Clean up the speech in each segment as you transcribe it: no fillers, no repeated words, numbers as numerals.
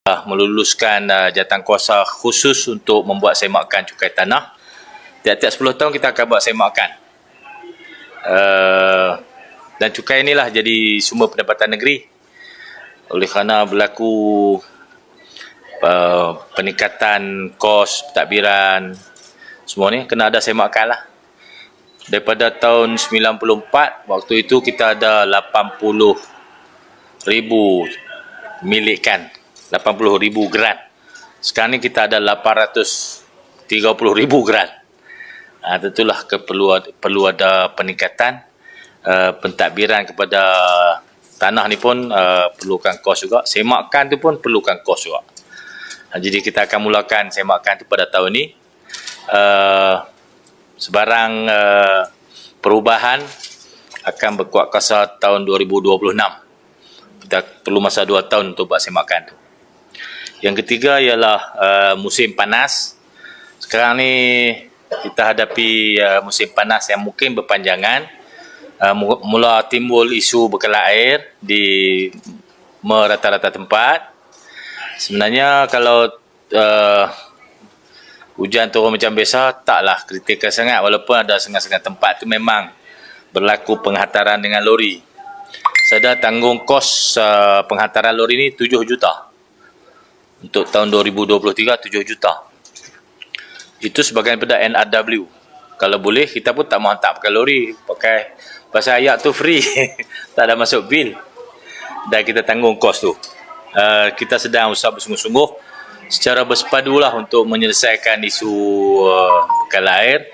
meluluskan jawatankuasa khusus untuk membuat semakan cukai tanah. Tiap-tiap 10 tahun kita akan buat semakan. Dan cukai inilah jadi sumber pendapatan negeri. Oleh kerana berlaku peningkatan kos pentadbiran, semua ni kena ada semakan lah. Daripada tahun 94, waktu itu kita ada 80,000 milikan, 80,000 grant. Sekarang ni kita ada 830,000 grant. Tentulah perlu ada peningkatan pentadbiran kepada tanah ni pun perlukan kos juga. Semakan tu pun perlukan kos juga. Jadi kita akan mulakan semakan tu pada tahun ni. Sebarang perubahan akan berkuat kuasa tahun 2026. Kita perlu masa 2 tahun untuk buat semakan tu. Yang ketiga ialah musim panas. Sekarang ni kita hadapi musim panas yang mungkin berpanjangan. Mula timbul isu bekalan air di merata-rata tempat. Sebenarnya kalau hujan turun macam biasa, taklah kritikal sangat, walaupun ada setengah-setengah tempat tu memang berlaku penghantaran dengan lori. Saya dah tanggung kos penghantaran lori ni 7 juta. Untuk tahun 2023, 7 juta. Itu sebahagian daripada NRW. Kalau boleh, kita pun tak mahu hantar pakai lori. Pakai pasal ayat tu free. Tak ada masuk bil. Dan kita tanggung kos tu. Kita sedang usaha bersungguh-sungguh secara bersepadulah untuk menyelesaikan isu bekalan air.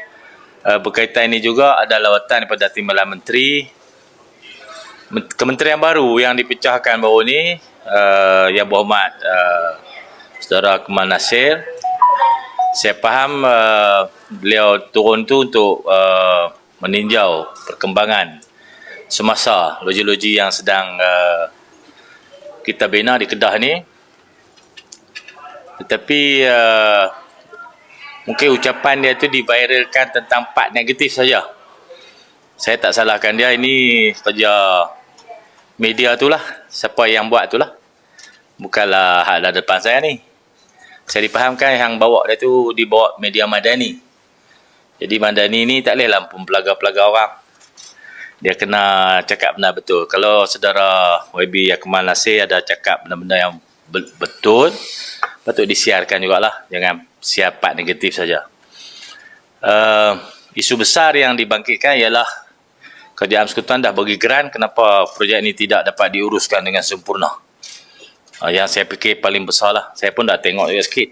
Berkaitan ini juga ada lawatan daripada Timbalan Menteri. Kementerian baru yang dipecahkan baru ni, Yang Berhormat Saudara Kamal Nasir. Saya faham beliau turun tu untuk meninjau perkembangan semasa loji-loji yang sedang kita bina di Kedah ni. Tetapi mungkin ucapan dia tu diviralkan tentang part negatif saja. Saya tak salahkan dia, ini kerja media tu lah. Siapa yang buat tu lah. Bukanlah hak dah depan saya ni. Saya dipahamkan yang bawa dia tu dibawa media Madani. Jadi Madani ni tak boleh lampun pelaga-pelaga orang. Dia kena cakap benar betul. Kalau saudara YB Kamal Nasir ada cakap benda-benda yang betul, patut disiarkan jugalah. Jangan siar part negatif saja. Isu besar yang dibangkitkan ialah Kerajaan Persekutuan dah bagi grant, kenapa projek ini tidak dapat diuruskan dengan sempurna. Yang saya fikir paling besar lah. Saya pun dah tengok juga sikit.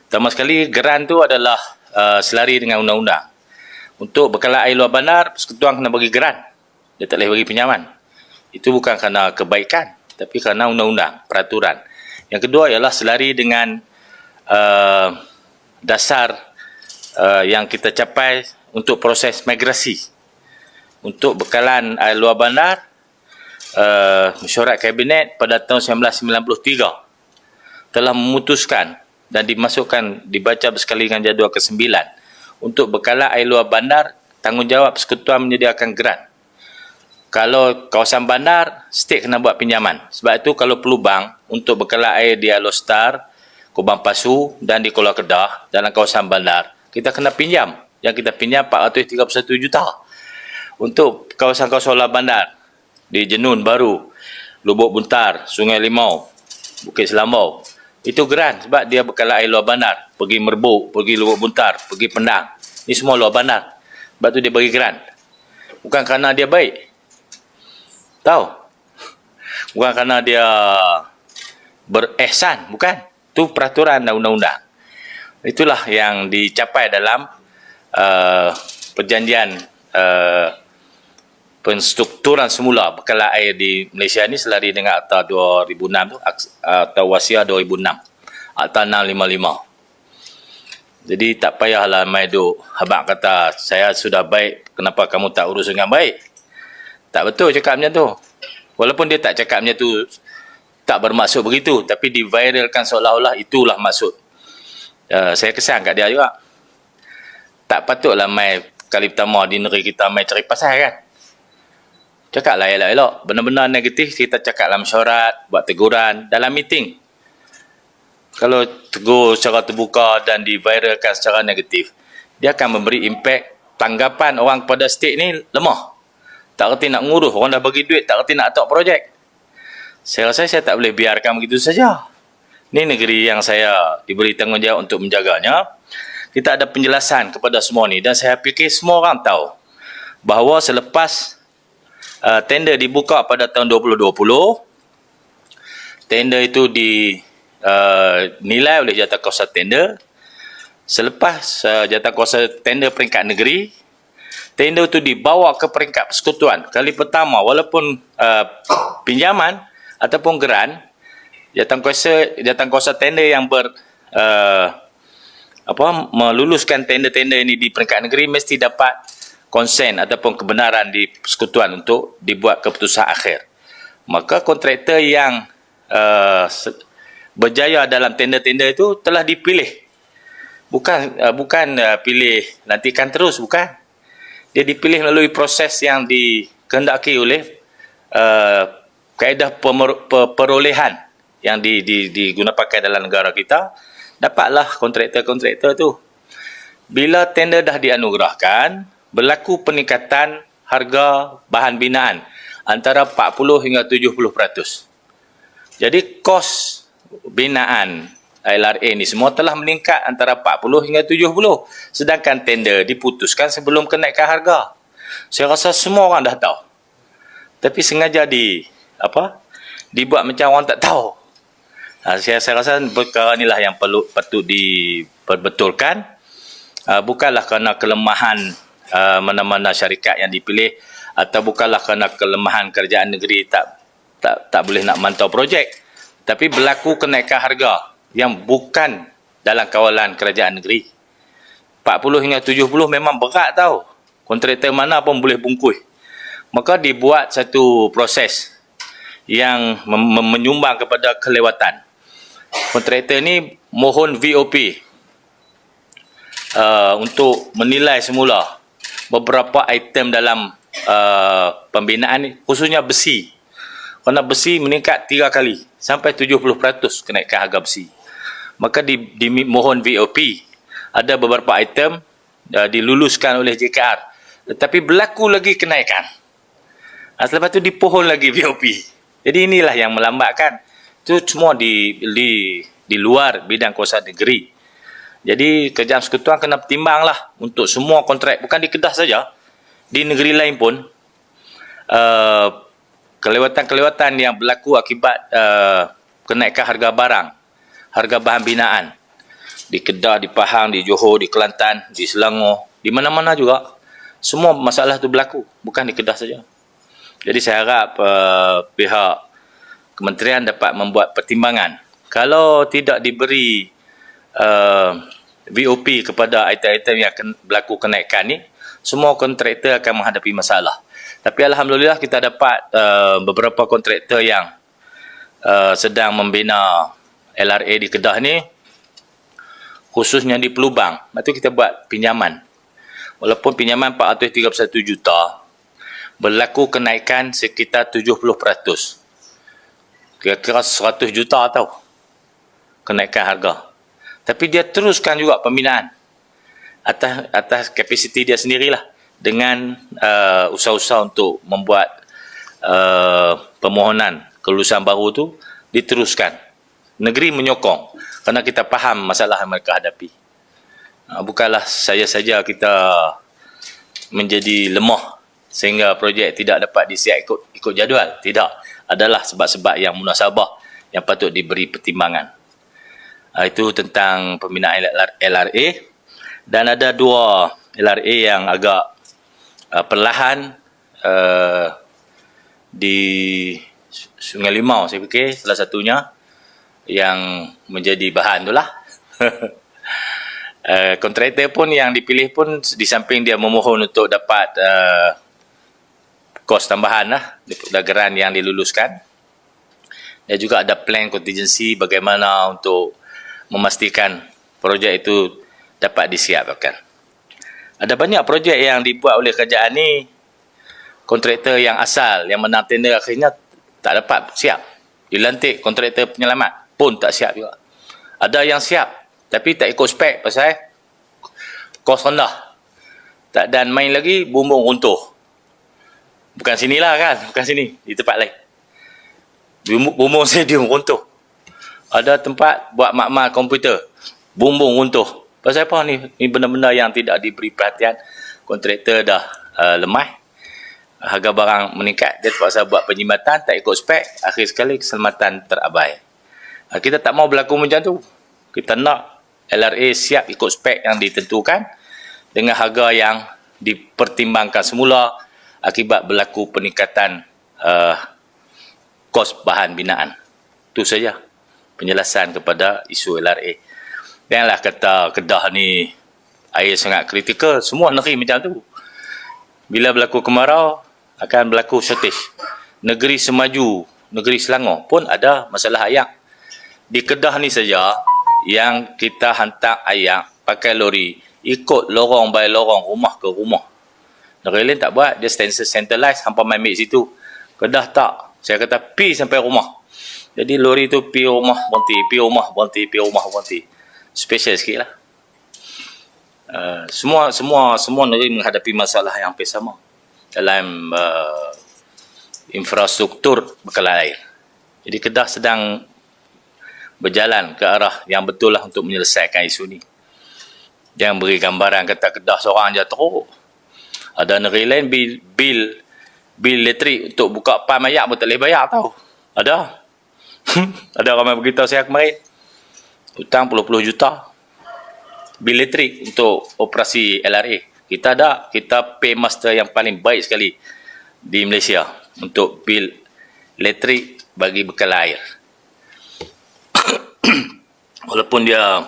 Pertama sekali, grant tu adalah selari dengan undang-undang. Untuk bekalan air luar bandar, Persekutuan kena bagi grant. Dia tak boleh bagi pinjaman. Itu bukan kerana kebaikan, tapi kerana undang-undang, peraturan. Yang kedua ialah selari dengan dasar yang kita capai untuk proses migrasi. Untuk bekalan air luar bandar, mesyuarat Kabinet pada tahun 1993 telah memutuskan dan dibaca bersekali dengan jadual ke-9 untuk bekalan air luar bandar, tanggungjawab Persekutuan menyediakan grant. Kalau kawasan bandar, state kena buat pinjaman. Sebab itu kalau perlu bank untuk bekalan air di Alostar, Kubang Pasu dan di Kuala Kedah dalam kawasan bandar, kita kena pinjam. Yang kita pinjam 431 juta. Untuk kawasan-kawasan luar bandar di Jenun Baru, Lubuk Buntar, Sungai Limau, Bukit Selambau, itu grant sebab dia bekalan air luar bandar. Pergi Merbuk, pergi Lubuk Buntar, pergi Pendang. Ini semua luar bandar. Sebab tu dia bagi grant. Bukan kerana dia baik. Tahu? Bukan kerana dia berihsan, bukan. Itu peraturan dan undang-undang. Itulah yang dicapai dalam perjanjian penstrukturan semula bekalan air di Malaysia ni selari dengan Akta 2006 tu, Akta Wasiat 2006, Akta 655. Jadi tak payahlah mai duk habaq kata saya sudah baik, kenapa kamu tak urus dengan baik. Tak betul cakapnya tu. Walaupun dia tak cakapnya tu tak bermaksud begitu, tapi diviralkan seolah-olah itulah maksud. Saya kesan kat dia juga. Tak patutlah mai kali pertama di negeri kita mai cari pasal kan. Cakaplah elok-elok. Benda-benda negatif kita cakap dalam mesyuarat, buat teguran, dalam meeting. kalau tegur secara terbuka dan diviralkan secara negatif, dia akan memberi impak tanggapan orang kepada state ni lemah. Tak kerti nak ngurus, orang dah bagi duit, tak kerti nak atok projek. Saya rasa saya tak boleh biarkan begitu saja. Ini negeri yang saya diberi tanggungjawab untuk menjaganya. Kita ada penjelasan kepada semua ni dan saya fikir semua orang tahu bahawa selepas tender dibuka pada tahun 2020, tender itu dinilai oleh jawatankuasa tender. Selepas jawatankuasa tender peringkat negeri, tender itu dibawa ke peringkat persekutuan. Kali pertama, walaupun pinjaman ataupun geran, jawatankuasa tender yang meluluskan tender-tender ini di peringkat negeri mesti dapat konsen ataupun kebenaran di persekutuan untuk dibuat keputusan akhir. Maka kontraktor yang berjaya dalam tender-tender itu telah dipilih. Bukan pilih nantikan terus, bukan. Dia dipilih melalui proses yang dikehendaki oleh kaedah perolehan yang digunakan pakai dalam negara kita. Dapatlah kontraktor-kontraktor tu. Bila tender dah dianugerahkan, berlaku peningkatan harga bahan binaan antara 40 hingga 70%. Jadi kos binaan LRA ni semua telah meningkat antara 40 hingga 70. Sedangkan tender diputuskan sebelum kenaikan harga. Saya rasa semua orang dah tahu. Tapi sengaja dibuat macam orang tak tahu. Saya rasa perkara inilah yang patut diperbetulkan. Bukanlah kerana kelemahan mana-mana syarikat yang dipilih atau bukanlah kerana kelemahan kerajaan negeri tak boleh nak mantau projek, tapi berlaku kenaikan harga yang bukan dalam kawalan kerajaan negeri. 40 hingga 70 memang berat tau. Kontraktor mana pun boleh bungkus. Maka dibuat satu proses yang menyumbang kepada kelewatan. Kontraktor ni mohon VOP untuk menilai semula beberapa item dalam pembinaan ni, khususnya besi. Kerana besi meningkat 3 kali sampai 70% kenaikan harga besi. Maka dimohon VOP. Ada beberapa item diluluskan oleh JKR, tetapi berlaku lagi kenaikan. Selepas tu dipohon lagi VOP. Jadi inilah yang melambatkan. Itu semua di luar bidang kuasa negeri. Jadi kerajaan persekutuan kena pertimbanglah untuk semua kontrak, bukan di Kedah saja, di negeri lain pun kelewatan-kelewatan yang berlaku akibat kenaikan harga barang, harga bahan binaan di Kedah, di Pahang, di Johor, di Kelantan, di Selangor, di mana-mana juga semua masalah itu berlaku, bukan di Kedah saja. Jadi saya harap pihak kementerian dapat membuat pertimbangan. Kalau tidak diberi VOP kepada item-item yang berlaku kenaikan ni, semua kontraktor akan menghadapi masalah. Tapi alhamdulillah kita dapat beberapa kontraktor yang sedang membina LRA di Kedah ni, khususnya di Pelubang. Lepas tu kita buat pinjaman. Walaupun pinjaman 431 juta, berlaku kenaikan sekitar 70%. Kira-kira 100 juta tau kenaikan harga. Tapi dia teruskan juga pembinaan atas kapasiti dia sendirilah, dengan usaha-usaha untuk membuat permohonan kelulusan baru tu diteruskan. Negeri menyokong kerana kita faham masalah yang mereka hadapi. Bukanlah saja kita menjadi lemah sehingga projek tidak dapat disiap ikut jadual. Tidak. Adalah sebab-sebab yang munasabah yang patut diberi pertimbangan. Itu tentang pembinaan LRA. Dan ada 2 LRA yang agak perlahan di Sungai Limau, saya fikir salah satunya yang menjadi bahan tu lah. Kontraktor pun yang dipilih pun di samping dia memohon untuk dapat kos tambahan lah, geran yang diluluskan. Dia juga ada plan contingency bagaimana untuk memastikan projek itu dapat disiapkan. Ada banyak projek yang dibuat oleh kerajaan ni, kontraktor yang asal yang menang tender akhirnya tak dapat siap. Dilantik kontraktor penyelamat pun tak siap juga. Ada yang siap tapi tak ikut spek pasal kos rendah. Tak, dan main lagi bumbung runtuh. Bukan sinilah kan, bukan sini, di tempat lain. Bumbung stadium runtuh. Ada tempat buat makmal komputer, bumbung runtuh. Pasal apa ni? Ni benda-benda yang tidak diberi perhatian. Kontraktor dah lemah, harga barang meningkat, dia terpaksa buat penjimatan, tak ikut spek, akhir sekali keselamatan terabai. Kita tak mau berlaku macam tu. Kita nak LRA siap ikut spek yang ditentukan dengan harga yang dipertimbangkan semula akibat berlaku peningkatan kos bahan binaan. Itu saja penjelasan kepada isu LRA. Janganlah kata Kedah ni air sangat kritikal, semua negeri macam tu. Bila berlaku kemarau, akan berlaku shortage. Negeri semaju, negeri Selangor pun ada masalah air. Di Kedah ni saja, yang kita hantar air pakai lori, ikut lorong by lorong, rumah ke rumah. Negeri lain tak buat, dia centralize, hampa main mix situ. Kedah tak. Saya kata pi sampai rumah. Jadi lori tu pi rumah berhenti, pi rumah berhenti, pi rumah berhenti. Special sikit lah. Semua negeri menghadapi masalah yang hampir sama dalam infrastruktur bekalan air. Jadi Kedah sedang berjalan ke arah yang betul lah untuk menyelesaikan isu ni. Jangan beri gambaran kata Kedah seorang je teruk. Ada negeri lain bil elektrik untuk buka pam air pun tak boleh bayar tau. Ada. Ada ramai beritahu saya kemarin. Hutang puluh-puluh juta. Bil elektrik untuk operasi LRA. Kita ada, kita pay master yang paling baik sekali di Malaysia untuk bil elektrik bagi bekal air. Walaupun dia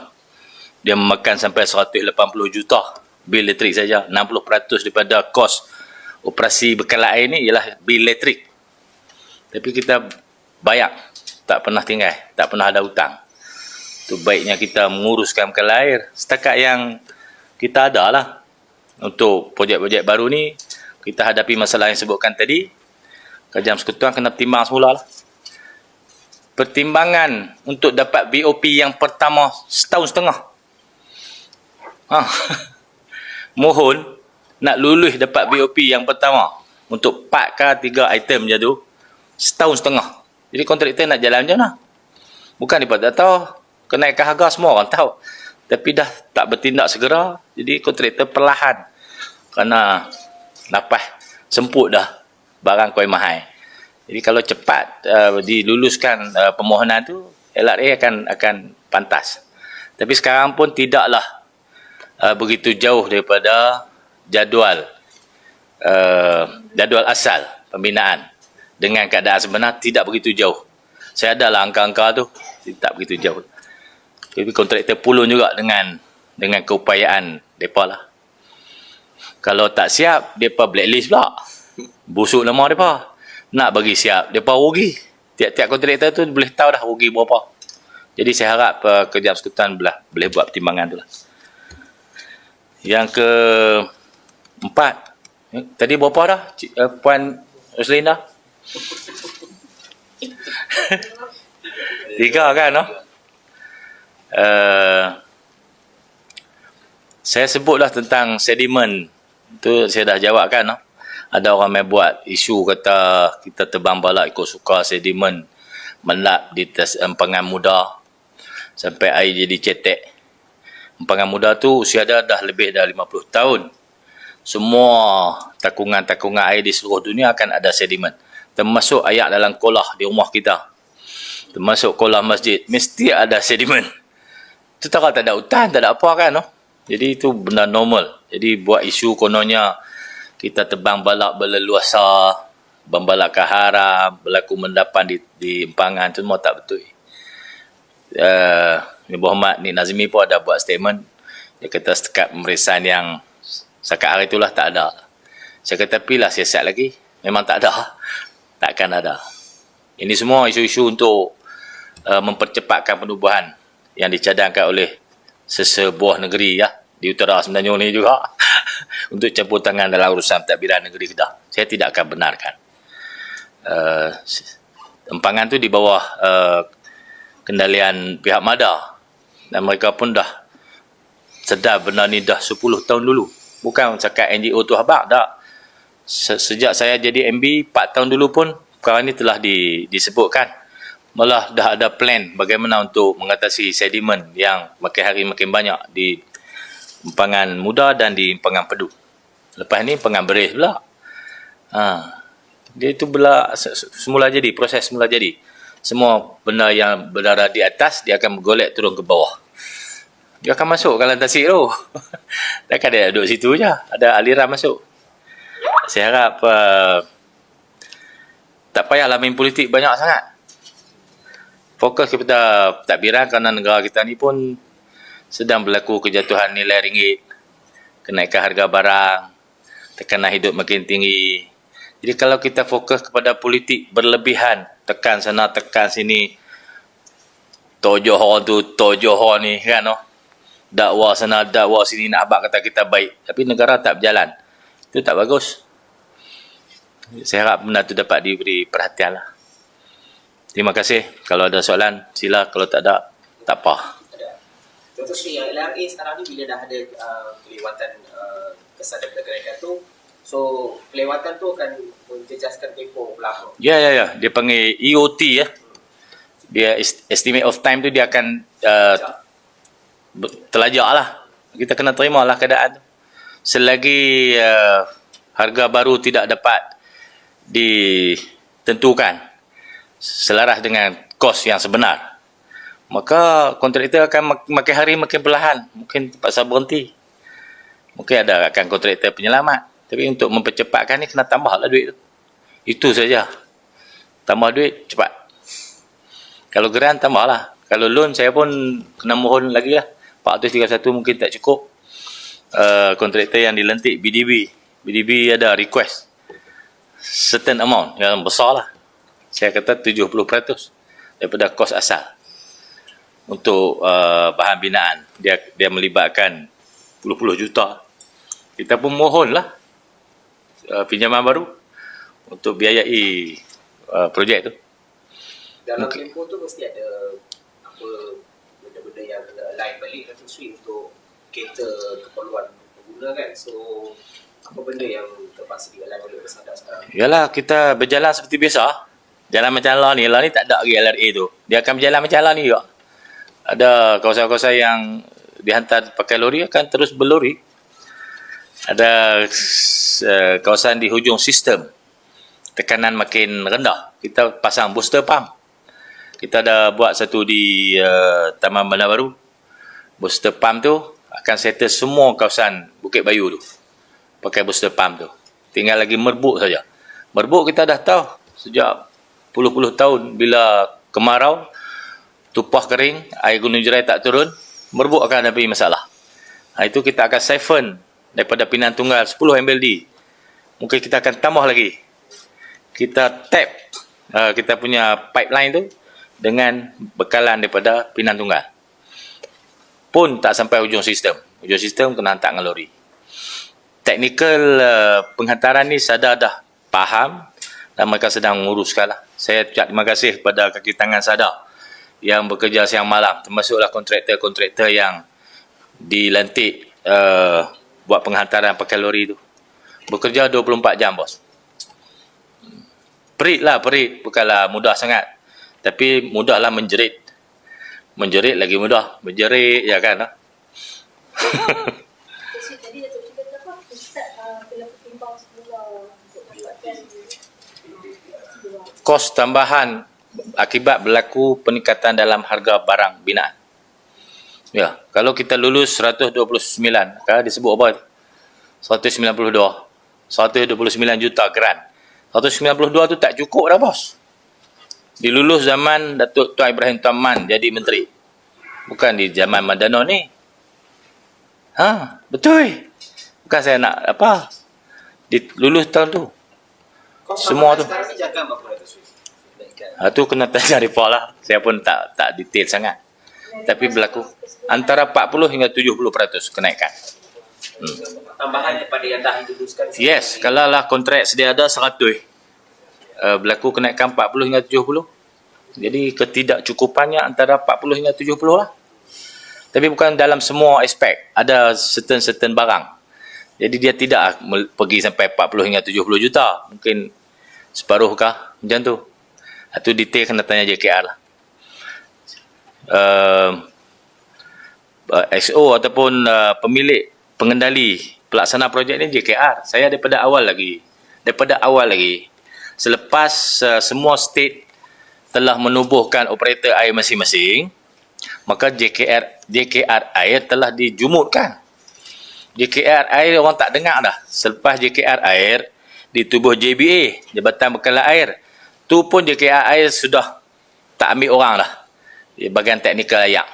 memakan sampai 180 juta bil elektrik saja, 60% daripada kos operasi bekal air ni ialah bil elektrik. Tapi kita bayar, tak pernah tinggal, tak pernah ada hutang. Itu baiknya kita menguruskan bekal air setakat yang kita ada lah. Untuk projek-projek baru ni, kita hadapi masalah yang sebutkan tadi. Kerajaan Persekutuan kena timbang semula lah. Pertimbangan untuk dapat BOP yang pertama setahun setengah. Mohon nak lulus dapat BOP yang pertama untuk 4 ke 3 item je tu setahun setengah. Jadi kontraktor nak jalan macam mana? Bukan dia tak tahu kenaikan harga, semua orang tahu, tapi dah tak bertindak segera. Jadi kontraktor perlahan kerana lapas semput dah barang koi mahal. Jadi kalau cepat diluluskan permohonan tu, LRA akan pantas. Tapi sekarang pun tidaklah begitu jauh daripada jadual asal pembinaan. Dengan keadaan sebenar tidak begitu jauh. Saya adalah angka-angka tu, tak begitu jauh. Tapi kontraktor pulun juga dengan keupayaan mereka lah. Kalau tak siap, mereka blacklist pula. Busuk nama mereka. Nak bagi siap, mereka rugi. Tiap-tiap kontraktor tu boleh tahu dah rugi berapa. Jadi saya harap Kerajaan Persekutuan boleh buat pertimbangan tu lah. Yang keempat, tadi berapa dah Puan Roslina? 3 kan? No? Saya sebutlah tentang sedimen. Itu saya dah jawab kan? No? Ada orang yang buat isu kata kita terbang balak ikut suka sedimen melap di empangan muda sampai air jadi cetek. Empangan muda tu usia dia dah lebih dah 50 tahun. Semua takungan-takungan air di seluruh dunia akan ada sedimen. Termasuk air dalam kolah di rumah kita. Termasuk kolah masjid. Mesti ada sedimen. Itu tak ada hutan, tak ada apa kan? No? Jadi itu benda normal. Jadi buat isu kononnya kita terbang balak berleluasa, membalak ke haram, berlaku mendapan di empangan, itu semua tak betul. Nabi Muhammad ni Nazmi pun ada buat statement. Dia kata setakat pemeriksaan yang setakat hari itulah tak ada. Saya kata pilah siasat lagi. Memang tak ada. Takkan ada. Ini semua isu-isu untuk mempercepatkan penubuhan yang dicadangkan oleh sesebuah negeri ya, di utara Semenanjung ni juga untuk campur tangan dalam urusan pentadbiran negeri Kedah. Saya tidak akan benarkan. Empangan tu di bawah kendalian pihak MADA. Dan mereka pun dah sedar benda ni dah 10 tahun dulu. Bukan cakap NGO tu habaq, tak. Sejak saya jadi MB 4 tahun dulu pun perkara ni telah disebutkan. Malah dah ada plan bagaimana untuk mengatasi sedimen yang makin hari makin banyak di Empangan Muda dan di Empangan Pedu. Lepas ni Empangan Beris pula. Dia itu pula semula jadi, proses semula jadi. Semua benda yang berada di atas, dia akan bergolek turun ke bawah. Dia akan masuk ke lantai tasik tu. Takkan dia duduk situ je. Ada aliran masuk. Saya harap tak payahlah main politik banyak sangat. Fokus kepada pentadbiran kerana negara kita ni pun sedang berlaku kejatuhan nilai ringgit, kenaikan harga barang, tekanan hidup makin tinggi. Jadi kalau kita fokus kepada politik berlebihan, tekan sana, tekan sini, tojoh tu, tojoh ni kan, dakwa sana, dakwa sini, nak abang kata kita baik. Tapi negara tak berjalan. Itu tak bagus. Saya harap benda tu dapat diberi perhatian lah. Terima kasih. Kalau ada soalan, sila. Kalau tak ada, tak apa. Dr. Sri, yang LRA sekarang ni bila dah ada kelewatan kesan daripada kenaikan tu, so kelewatan tu akan menjejaskan tempoh berapa? Ya. Dia panggil EOT ya. Dia estimate of time tu dia akan terlajak lah. Kita kena terima lah keadaan tu. Selagi harga baru tidak dapat ditentukan selaras dengan kos yang sebenar, maka kontraktor akan makin hari makin perlahan. Mungkin terpaksa berhenti. Mungkin ada akan kontraktor penyelamat. Tapi untuk mempercepatkan ni, kena tambahlah duit tu. Itu saja. Tambah duit, cepat. Kalau geran, tambahlah. Kalau loan, saya pun kena mohon lagi lah. 431 mungkin tak cukup. Kontraktor yang dilantik, BDB. BDB ada request certain amount, yang besar lah. Saya kata 70% daripada kos asal. Untuk bahan binaan. Dia melibatkan puluh-puluh juta. Kita pun mohon lah pinjaman baru untuk biayai projek tu. Dalam tempoh tu mesti ada apa benda-benda yang kena align balik Dr. Sri untuk cater keperluan pengguna kan. So apa benda yang terpaksa di align oleh Persada sekarang? Yalah, kita berjalan seperti biasa. Jalan macam lah ni tak ada lagi LRA tu. Dia akan berjalan macam lah ni juga. Ada kawasan-kawasan yang dihantar pakai lori akan terus berlori. Ada kawasan di hujung sistem, tekanan makin rendah, kita pasang booster pump. Kita ada buat satu di Taman Bandar Baru. Booster pump tu akan settle semua kawasan Bukit Bayu tu pakai booster pump tu. Tinggal lagi Merbuk saja. Merbuk kita dah tahu sejak puluh-puluh tahun, bila kemarau, tumpah kering, air Gunung Jerai tak turun, Merbuk akan ada masalah. Itu kita akan siphon daripada Pinang Tunggal 10 MLD. Mungkin kita akan tambah lagi. Kita tap kita punya pipeline tu dengan bekalan daripada Pinang Tunggal. Pun tak sampai hujung sistem. Hujung sistem kena hantar dengan lori. Teknikal penghantaran ni SADA dah faham dan mereka sedang menguruskan lah. Saya ucap terima kasih kepada kaki tangan SADA yang bekerja siang malam, termasuklah kontraktor-kontraktor yang dilantik buat penghantaran pakai lori tu. Bekerja 24 jam, bos. Perit, bukanlah mudah sangat. Tapi mudahlah menjerit. Menjerit lagi mudah. Menjerit, ya kan? Tadi Datuk Sri kata apa? Pusat telah pertimbang semula untuk mendapatkan kos tambahan akibat berlaku peningkatan dalam harga barang binaan. Ya, kalau kita lulus 129, kan disebut apa? 192. 129 juta grant. 192 tu tak cukup dah, bos. Dilulus zaman Datuk Tuan Ibrahim Tuan Man jadi menteri. Bukan di zaman Madano ni. Betul. Bukan saya nak apa. Dilulus tahun tu. Semua tu. Sekarang ni jaga berapa Dr. Sri? Tu kena tanya report lah. Saya pun tak detail sangat. Tapi berlaku antara 40 hingga 70% kenaikan. Tambahan kepada yang dah diluluskan. Yes, kalau lah kontrak sedia ada 100. Berlaku kenaikan 40 hingga 70. Jadi ketidakcukupannya antara 40 hingga 70 lah. Tapi bukan dalam semua aspek. Ada certain barang. Jadi dia tidak pergi sampai 40 hingga 70 juta. Mungkin separuh kah? Macam tu. Itu detail kena tanya JKR lah. XO ataupun pemilik pengendali pelaksana projek ni JKR. Saya daripada awal lagi. Selepas semua state telah menubuhkan operator air masing-masing, maka JKR air telah dijumutkan. JKR air orang tak dengar dah. Selepas JKR air ditubuh JBA, Jabatan Bekalan Air. Tu pun JKR air sudah tak ambil orang dah. Bahagian teknikal ayak.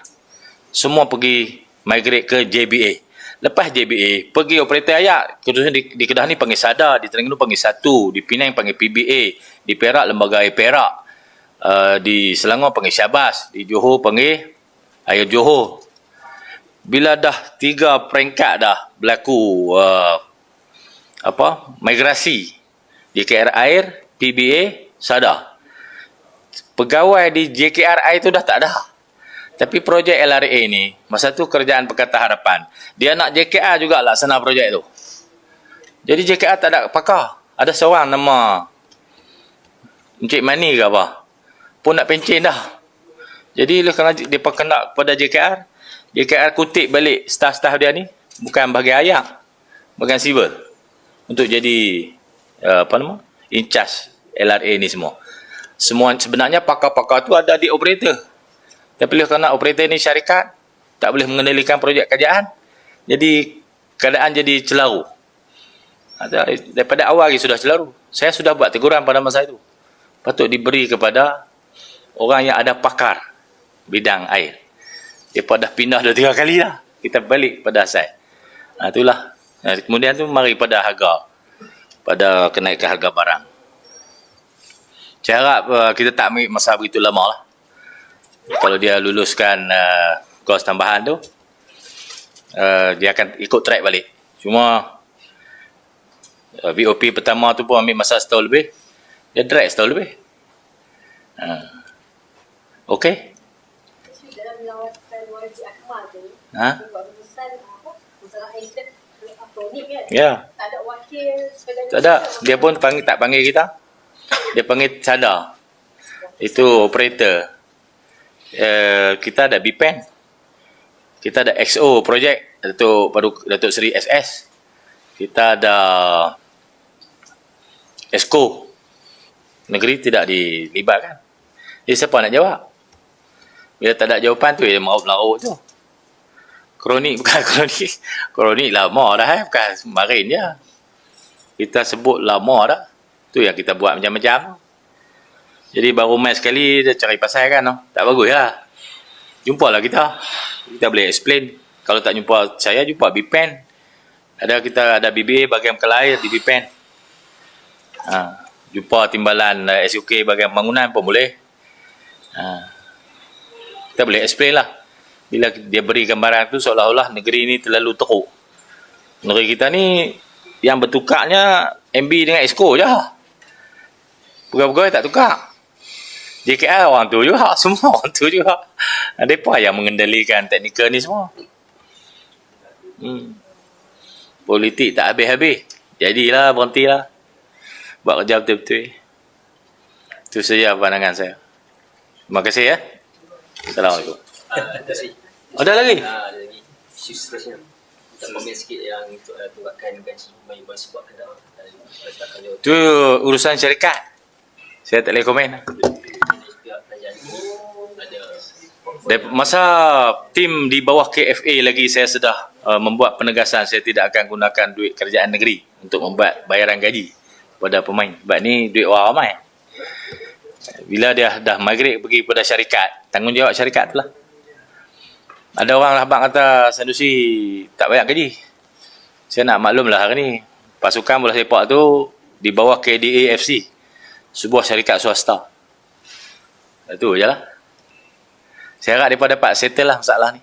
Semua pergi migrate ke JBA. Lepas JBA, pergi operator ayak. Khususnya di Kedah ni panggil SADA, di Terengganu panggil SATU, di Penang panggil PBA, di Perak Lembaga Air Perak, di Selangor panggil Syabas, di Johor panggil Air Johor. Bila dah 3 peringkat dah berlaku migrasi JKR Air, PBA, SADA. Pegawai di JKR Air tu dah tak ada. Tapi projek LRA ni, masa tu Kerajaan Pakatan Harapan, dia nak JKR juga laksana projek tu. Jadi JKR tak ada pakar. Ada seorang nama Encik Mani ke apa, pun nak pencen dah. Jadi kerana dia kena kepada JKR kutip balik staf-staf dia ni, bukan bahagian ayak, bahagian civil, untuk jadi in charge LRA ni semua. Semua sebenarnya pakar-pakar tu ada di operator. Tapi kerana operator ni syarikat, tak boleh mengendalikan projek kerajaan, jadi keadaan jadi celaru. Daripada awal sudah celaru. Saya sudah buat teguran pada masa itu. Patut diberi kepada orang yang ada pakar bidang air. Dia dah pindah 2-3 kali dah. Kita balik pada asal. Itulah. Kemudian tu mari pada harga. Pada kenaikan harga barang. Saya harap kita tak ambil masa begitu lama lah. Kalau dia luluskan kos tambahan tu, dia akan ikut track balik. Cuma VOP pertama tu pun ambil masa setahun lebih. Dia drag setahun lebih. Okey? Dalam lawatan wajib akmal tu, buat rumusan masalah air kronik kan? Ya. Tak ada wakil sebagai Tak ada. Dia pun tak panggil kita. Dia panggil SADA. Itu operator. Kita ada BPEN. Kita ada XO projek Datuk Seri SS. Kita ada ESCO. Negeri tidak dilibatkan. Jadi siapa nak jawab? Bila tak ada jawapan tu, dia maut-laut tu. Kronik bukan kronik. Kronik lama dah, bukan kemarin je. Kita sebut lama dah. Tu yang kita buat macam-macam. Jadi baru main sekali dia cari pasal kan. Tak bagus lah. Jumpalah kita. Kita boleh explain. Kalau tak jumpa saya, jumpa BPEN. Kita ada BBA bahagian Bekalan Air di BPEN. Jumpa timbalan SUK bahagian pembangunan pun boleh. Kita boleh explain lah. Bila dia beri gambaran tu seolah-olah negeri ni terlalu teruk. Negeri kita ni yang bertukarnya MB dengan ESCO je. Pegawai-pegawai tak tukar. JKR orang tu juga. Semua orang tu juga. Mereka yang mengendalikan teknikal ni semua. Politik tak habis-habis. Jadilah, berhentilah. Buat kerja betul-betul. Itu saja pandangan saya. Terima kasih ya. Assalamualaikum. Ada lagi? Ada lagi. Isu seterusnya. Kita komen sikit yang tunggakan gaji pemain sebab Kedah. Itu urusan syarikat. Saya tak boleh komen. Masa tim di bawah KFA lagi saya sudah membuat penegasan saya tidak akan gunakan duit kerajaan negeri untuk membuat bayaran gaji kepada pemain. Sebab ni duit orang ramai. Bila dia dah migrate pergi pada syarikat, tanggungjawab syarikat tu lah. Ada orang lah kata Sanusi tak bayar gaji. Saya nak maklum lah hari ni pasukan bola sepak tu di bawah KDA FC, sebuah syarikat swasta. Itu je lah. Saya harap mereka dapat settle lah masalah ni.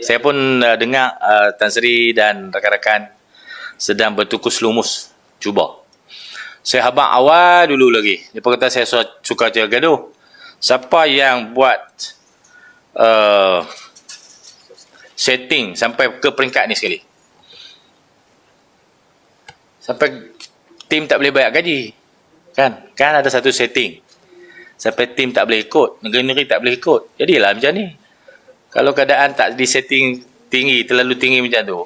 Saya pun dengar Tan Sri dan rakan-rakan sedang bertukus lumus. Cuba. Saya habang awal dulu lagi. Dia kata saya suka je gaduh. Siapa yang buat setting sampai ke peringkat ni sekali. Sampai tim tak boleh bayar gaji. Kan ada satu setting. Sampai tim tak boleh ikut, negeri tak boleh ikut. Jadilah macam ni. Kalau keadaan tak di setting tinggi, terlalu tinggi macam tu,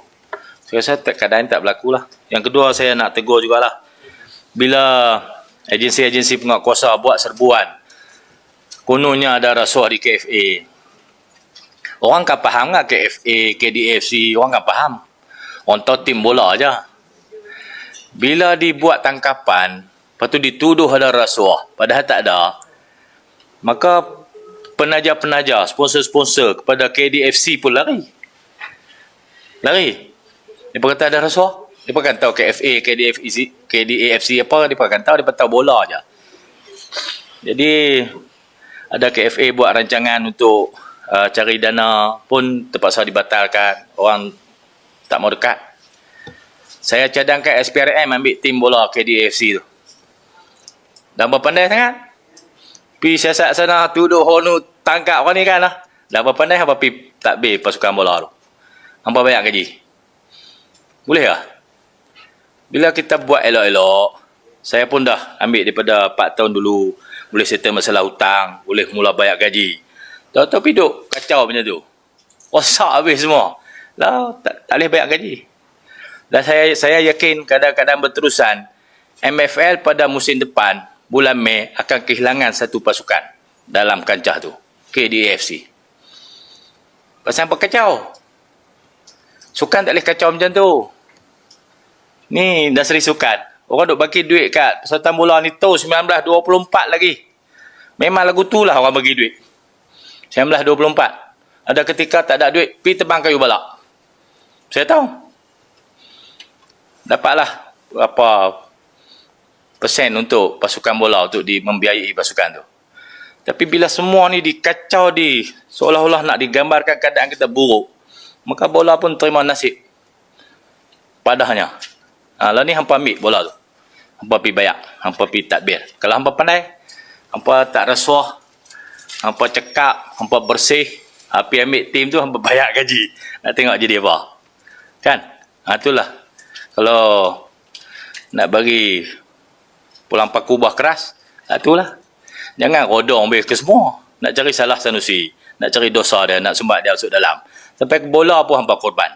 saya rasa keadaan tak berlaku lah. Yang kedua, saya nak tegur jugalah. Bila agensi-agensi penguatkuasa buat serbuan, kononnya ada rasuah di KFA. Orang kan faham tak KFA, KDFC, orang kan faham. Orang tahu tim bola aja. Bila dibuat tangkapan, lepas tu dituduh ada rasuah, padahal tak ada, maka penaja-penaja, sponsor-sponsor kepada KDFC pun lari. Mereka kata ada rasuah. Mereka kan tahu KFA, KDAFC apa, mereka kan tahu, mereka tahu bola aja. Jadi ada KFA buat rancangan untuk cari dana pun terpaksa dibatalkan. Orang tak mau dekat. Saya cadangkan SPRM ambil tim bola KDAFC tu. Dah berpandai sangat. Pi siasat sana tuduh honu tangkap orang ni kan lah. Dah berpandai apa pi takbir pasukan bola tu. Hampa bayar gaji. Boleh tak? Bila kita buat elok-elok, saya pun dah ambil daripada 4 tahun dulu, boleh settle masalah hutang, boleh mula bayar gaji. Tahu-tahu piduk kacau macam tu. Rosak habis semua. Lah tak boleh bayar gaji. Dan saya yakin kadang-kadang berterusan, MFL pada musim depan, bulan Mei, akan kehilangan satu pasukan dalam kancah tu. KDAFC. Pasal apa kacau? Sukan tak boleh kacau macam tu. Ni industri sukan. Orang duk bagi duit kat persatuan bola ni tu 1924 lagi. Memang lagu tu lah orang bagi duit. 1924. Ada ketika tak ada duit, pergi tebang kayu balak. Saya tahu. Dapatlah berapa persen untuk pasukan bola untuk membiayai pasukan tu. Tapi bila semua ni dikacau seolah-olah nak digambarkan keadaan kita buruk, maka bola pun terima nasib padahnya. Lah ni hampa ambil bola tu. Hampa pergi bayar, hampa pergi takbir. Kalau hampa pandai, hampa tak rasuah, hampa cekap, hampa bersih, pergi ambil tim tu, hampa bayar gaji. Nak tengok jadi apa. Kan? Itulah. Kalau nak bagi pulang paku buah keras, itulah. Jangan rodong habis ke semua. Nak cari salah Sanusi, nak cari dosa dia, nak sumbat dia masuk dalam. Sampai ke bola pun hampa korban.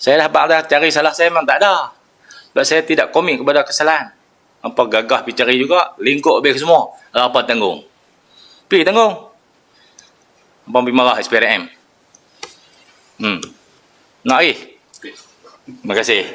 Saya dah cari salah saya memang tak ada. Sebab saya tidak komit kepada kesalahan. Hampa gagah pergi cari juga, lingkup habis ke semua. Apa tanggung? Pergi tanggung. Hampa pergi marah SPRM. Nak Terima kasih.